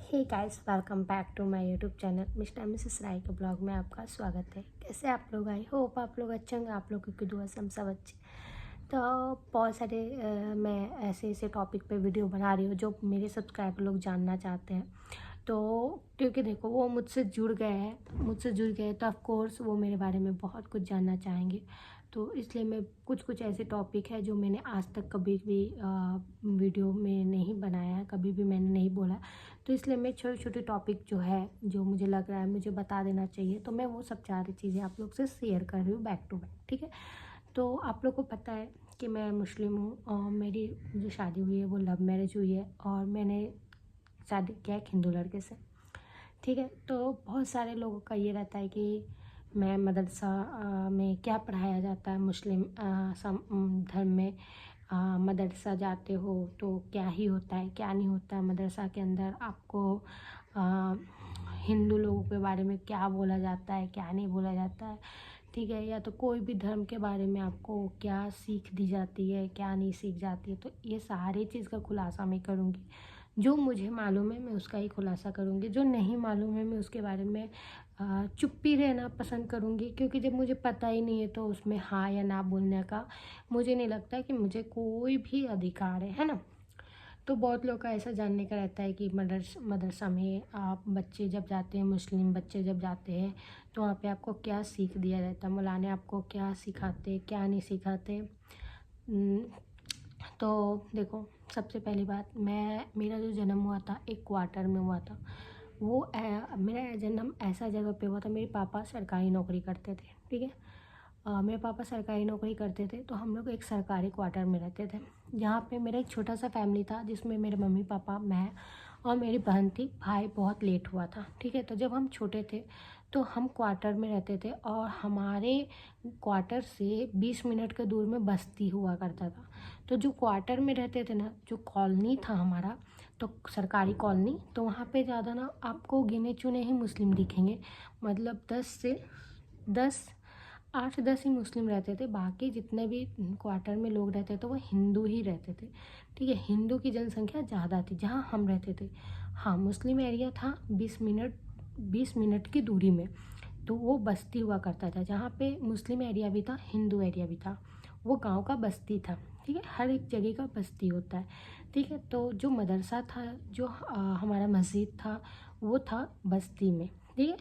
Hey guys, welcome back to my YouTube channel Mister Mrs Rai के blog में आपका स्वागत है। कैसे आप लोग? आई होप आप लोग अच्छे होंगे। आप लोगों की दुआ से हम सब अच्छे। तो बहुत सारे मैं ऐसे ऐसे टॉपिक पे वीडियो बना रही हूँ जो मेरे सब्सक्राइबर लोग जानना चाहते हैं। तो क्योंकि देखो वो मुझसे जुड़ गए तो ऑफ कोर्स वो मेरे बारे में बहुत कुछ जानना चाहेंगे। तो इसलिए मैं कुछ ऐसे टॉपिक है जो मैंने आज तक कभी भी वीडियो में नहीं बनाया है, कभी भी मैंने नहीं बोला। तो इसलिए मैं छोटे छोटे टॉपिक जो है, जो मुझे लग रहा है मुझे बता देना चाहिए, तो मैं वो सब सारी चीज़ें आप लोग से शेयर कर रही हूँ बैक टू बैक। ठीक है। तो आप लोग को पता है कि मैं मुस्लिम हूँ और मेरी जो शादी हुई है वो लव मैरिज हुई है और मैंने शादी किया एक हिंदू लड़के से। ठीक है। तो बहुत सारे लोगों का ये रहता है कि मैं मदरसा में क्या पढ़ाया जाता है मुस्लिम धर्म में, मदरसा जाते हो तो क्या ही होता है क्या नहीं होता है मदरसा के अंदर। आपको आ, हिंदू लोगों के बारे में क्या बोला जाता है क्या नहीं बोला जाता है। ठीक है। या तो कोई भी धर्म के बारे में आपको क्या सीख दी जाती है क्या नहीं सीख जाती है। तो ये सारी चीज़ का खुलासा मैं करूँगी। जो मुझे मालूम है मैं उसका ही खुलासा करूँगी, जो नहीं मालूम है मैं उसके बारे में चुप्पी रहना पसंद करूँगी। क्योंकि जब मुझे पता ही नहीं है तो उसमें हाँ या ना बोलने का मुझे नहीं लगता कि मुझे कोई भी अधिकार है ना। तो बहुत लोग का ऐसा जानने का रहता है कि मदरसा में आप बच्चे जब जाते हैं, मुस्लिम बच्चे जब जाते हैं तो वहाँ पे आपको क्या सीख दिया जाता है, मौलाना आपको क्या सिखाते क्या नहीं सिखाते। तो देखो, सबसे पहली बात, मेरा जो जन्म हुआ था एक क्वार्टर में हुआ था। वो मेरा जन्म ऐसा जगह पे हुआ था, मेरे पापा सरकारी नौकरी करते थे। ठीक है। मेरे पापा सरकारी नौकरी करते थे तो हम लोग एक सरकारी क्वार्टर में रहते थे, जहाँ पे मेरा एक छोटा सा फैमिली था जिसमें मेरे मम्मी पापा, मैं और मेरी बहन थी। भाई बहुत लेट हुआ था। ठीक है। तो जब हम छोटे थे तो हम क्वार्टर में रहते थे और हमारे क्वार्टर से 20 मिनट के दूर में बस्ती हुआ करता था। तो जो क्वार्टर में रहते थे ना, जो कॉलोनी था हमारा, तो सरकारी कॉलोनी, तो वहाँ पे ज़्यादा ना आपको गिने चुने ही मुस्लिम दिखेंगे। मतलब 8-10 ही मुस्लिम रहते थे, बाकी जितने भी क्वार्टर में लोग रहते थे वो हिंदू ही रहते थे। ठीक है। हिंदू की जनसंख्या ज़्यादा थी जहाँ हम रहते थे। हाँ, मुस्लिम एरिया था 20 मिनट की दूरी में। तो वो बस्ती हुआ करता था जहाँ पे मुस्लिम एरिया भी था हिंदू एरिया भी था। वो गांव का बस्ती था। ठीक है। हर एक जगह का बस्ती होता है। ठीक है। तो जो मदरसा था, जो हमारा मस्जिद था, वो था बस्ती में। ठीक है।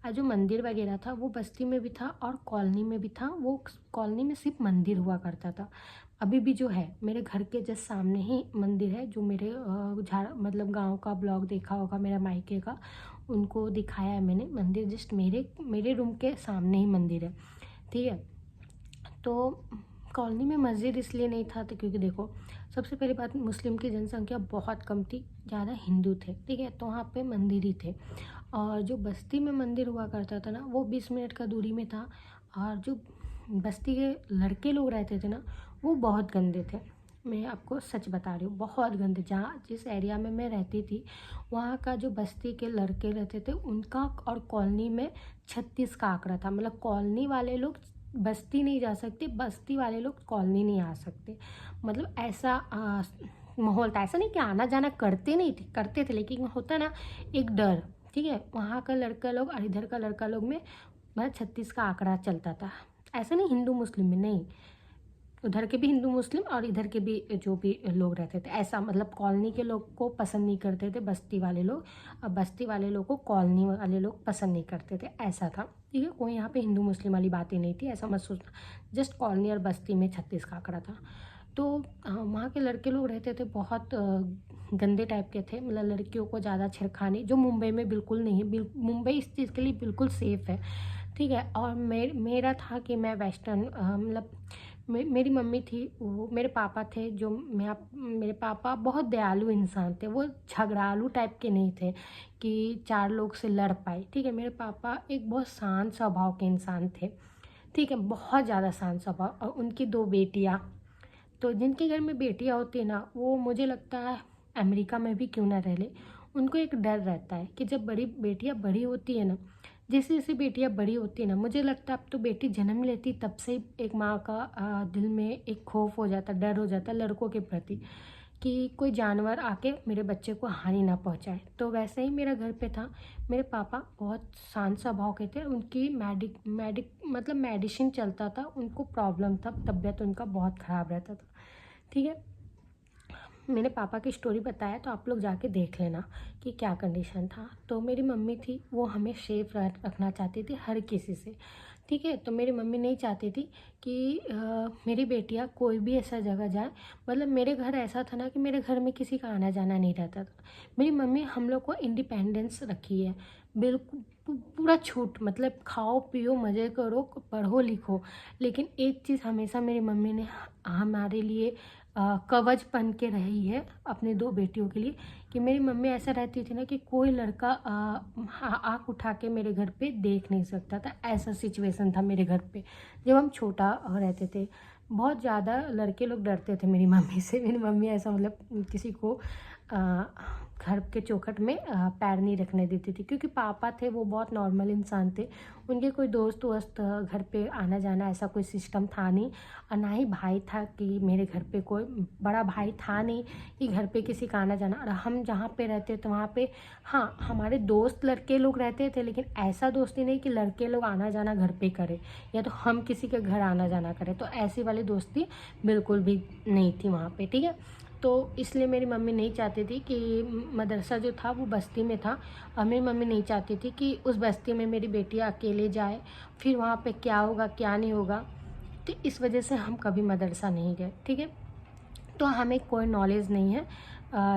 और जो मंदिर वगैरह था वो बस्ती में भी था और कॉलोनी में भी था। वो कॉलोनी में सिर्फ मंदिर हुआ करता था। अभी भी जो है मेरे घर के जस्ट सामने ही मंदिर है, जो मेरे मतलब गांव का ब्लॉग देखा होगा मेरा मायके का, उनको दिखाया है मैंने मंदिर। जस्ट मेरे रूम के सामने ही मंदिर है। ठीक है। तो कॉलोनी में मस्जिद इसलिए नहीं था तो क्योंकि देखो, सबसे पहली बात, मुस्लिम की जनसंख्या बहुत कम थी, ज़्यादा हिंदू थे। ठीक है। तो वहाँ पे मंदिर ही थे। और जो बस्ती में मंदिर हुआ करता था ना, वो 20 मिनट का दूरी में था। और जो बस्ती के लड़के लोग रहते थे ना, वो बहुत गंदे थे। मैं आपको सच बता रही हूँ, बहुत गंदे। जहाँ जिस एरिया में मैं रहती थी, वहाँ का जो बस्ती के लड़के रहते थे उनका और कॉलोनी में 36 का आंकड़ा था। मतलब कॉलोनी वाले लोग बस्ती नहीं जा सकते, बस्ती वाले लोग कॉलोनी नहीं आ सकते। मतलब ऐसा माहौल था। ऐसा नहीं कि आना जाना करते थे, लेकिन होता ना एक डर। ठीक है। वहाँ का लड़का लोग और इधर का लड़का लोग में मतलब 36 का आंकड़ा चलता था। ऐसा नहीं हिंदू मुस्लिम में, नहीं, उधर के भी हिंदू मुस्लिम और इधर के भी जो भी लोग रहते थे, ऐसा मतलब कॉलोनी के लोग को पसंद नहीं करते थे बस्ती वाले लोग, और बस्ती वाले लोग को कॉलोनी वाले लोग पसंद नहीं करते थे। ऐसा था। ठीक है। कोई यहाँ पे हिंदू मुस्लिम वाली बात ही नहीं थी, ऐसा मत सोचना। जस्ट कॉलोनी और बस्ती में 36 का आंकड़ा था। तो वहाँ के लड़के लोग रहते थे बहुत गंदे टाइप के थे। मतलब लड़कियों को ज़्यादा छेड़खानी, जो मुंबई में बिल्कुल नहीं है। मुंबई इस चीज़ के लिए बिल्कुल सेफ़ है। ठीक है। और मेरा था कि मैं वेस्टर्न, मतलब मेरी मम्मी थी, वो मेरे पापा थे, जो मेरे पापा बहुत दयालु इंसान थे। वो झगड़ालू टाइप के नहीं थे कि 4 लोग से लड़ पाए। ठीक है। मेरे पापा एक बहुत शांत स्वभाव के इंसान थे। ठीक है। बहुत ज़्यादा शांत स्वभाव। और उनकी 2 बेटियाँ, तो जिनके घर में बेटियाँ होती है ना, वो मुझे लगता है अमेरिका में भी क्यों ना रह ले, उनको एक डर रहता है कि जब बड़ी बेटियाँ बड़ी होती है ना, जैसे जैसे बेटियाँ बड़ी होती है ना, मुझे लगता है अब तो बेटी जन्म लेती तब से ही एक माँ का दिल में एक खौफ हो जाता, डर हो जाता लड़कों के प्रति। कि कोई जानवर आके मेरे बच्चे को हानि ना पहुंचाए। तो वैसे ही मेरा घर पे था। मेरे पापा बहुत शांत स्वभाव के थे। उनकी मतलब मेडिसिन चलता था, उनको प्रॉब्लम था, तबीयत उनका बहुत ख़राब रहता था। ठीक है, मैंने पापा की स्टोरी बताया तो आप लोग जाके देख लेना कि क्या कंडीशन था। तो मेरी मम्मी थी, वो हमें सेफ रखना चाहती थी हर किसी से। ठीक है, तो मेरी मम्मी नहीं चाहती थी कि मेरी बेटियां कोई भी ऐसा जगह जाए। मतलब मेरे घर ऐसा था ना कि मेरे घर में किसी का आना जाना नहीं रहता था। मेरी मम्मी हम लोग को इंडिपेंडेंस रखी है, बिल्कुल पूरा छूट, मतलब खाओ पियो मज़े करो पढ़ो लिखो। लेकिन एक चीज़ हमेशा मेरी मम्मी ने हमारे लिए कवच बन के रही है अपनी 2 बेटियों के लिए, कि मेरी मम्मी ऐसा रहती थी ना कि कोई लड़का आँख उठा के मेरे घर पे देख नहीं सकता था। ऐसा सिचुएशन था मेरे घर पे जब हम छोटा रहते थे। बहुत ज़्यादा लड़के लोग डरते थे मेरी मम्मी से। मेरी मम्मी ऐसा मतलब किसी को घर के चौखट में पैर नहीं रखने देती थी, क्योंकि पापा थे वो बहुत नॉर्मल इंसान थे। उनके कोई दोस्त वोस्त घर पे आना जाना ऐसा कोई सिस्टम था नहीं। और ना ही भाई था कि मेरे घर पे कोई बड़ा भाई था नहीं कि घर पे किसी का आना जाना। और हम जहाँ पे रहते थे वहाँ पे हाँ हमारे दोस्त लड़के लोग रहते थे, लेकिन ऐसा दोस्ती नहीं कि लड़के लोग आना जाना घर पे करें या तो हम किसी के घर आना जाना करें। तो ऐसी वाली दोस्ती बिल्कुल भी नहीं थी वहाँ पे। ठीक है, तो इसलिए मेरी मम्मी नहीं चाहती थी कि मदरसा जो था वो बस्ती में था, और मेरी मम्मी नहीं चाहती थी कि उस बस्ती में मेरी बेटियाँ अकेले जाए, फिर वहाँ पे क्या होगा क्या नहीं होगा। तो इस वजह से हम कभी मदरसा नहीं गए। ठीक है, तो हमें कोई नॉलेज नहीं है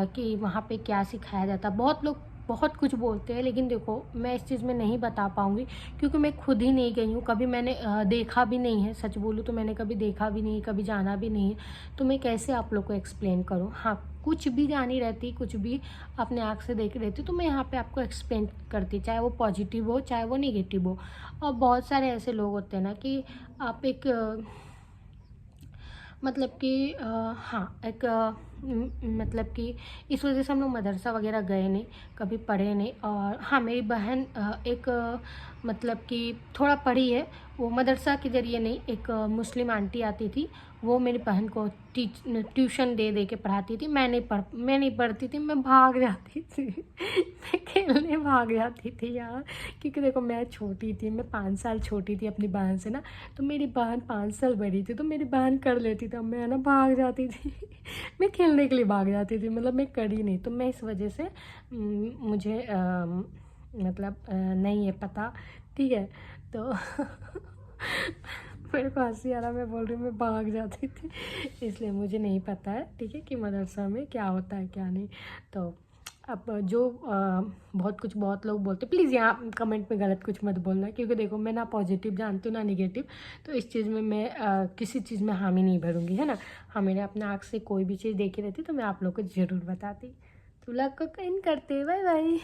कि वहाँ पे क्या सिखाया जाता। बहुत लोग बहुत कुछ बोलते हैं, लेकिन देखो मैं इस चीज़ में नहीं बता पाऊँगी क्योंकि मैं खुद ही नहीं गई हूँ, कभी मैंने देखा भी नहीं है। सच बोलूँ तो मैंने कभी देखा भी नहीं, कभी जाना भी नहीं है, तो मैं कैसे आप लोग को एक्सप्लेन करूँ। हाँ, कुछ भी जानी रहती, कुछ भी अपने आँख से देख रहती तो मैं यहाँ पे आपको एक्सप्लेन करती, चाहे वो पॉजिटिव हो चाहे वो निगेटिव हो। और बहुत सारे ऐसे लोग होते हैं ना कि आप एक मतलब कि हाँ एक मतलब कि इस वजह से हम लोग मदरसा वगैरह गए नहीं, कभी पढ़े नहीं। और हाँ मेरी बहन एक मतलब कि थोड़ा पढ़ी है, वो मदरसा के ज़रिए नहीं, एक मुस्लिम आंटी आती थी, वो मेरी बहन को ट्यूशन दे दे के पढ़ाती थी। मैं नहीं पढ़ती थी, मैं भाग जाती थी मैं खेलने भाग जाती थी यार, क्योंकि देखो मैं छोटी थी, मैं 5 साल छोटी थी अपनी बहन से ना। तो मेरी बहन 5 साल बड़ी थी, तो मेरी बहन कर लेती थी, मैं ना भाग जाती थी मैं खेलने के लिए भाग जाती थी, मतलब मैं करी नहीं। तो मैं इस वजह से मुझे मतलब नहीं है पता। ठीक है, तो मेरे को हंसी आ रहा, मैं बोल रही हूँ मैं भाग जाती थी, इसलिए मुझे नहीं पता है। ठीक है, कि मदरसा में क्या होता है क्या नहीं। तो अब जो बहुत लोग बोलते, प्लीज़ यहाँ कमेंट में गलत कुछ मत बोलना, क्योंकि देखो मैं ना पॉजिटिव जानती हूँ ना निगेटिव, तो इस चीज़ में मैं किसी चीज़ में हामी नहीं भरूँगी, है ना। हाँ, मैंने अपने आँख से कोई भी चीज़ देखी रहती तो मैं आप लोग को ज़रूर बताती। तो व्लॉग को एंड करते, बाय बाय।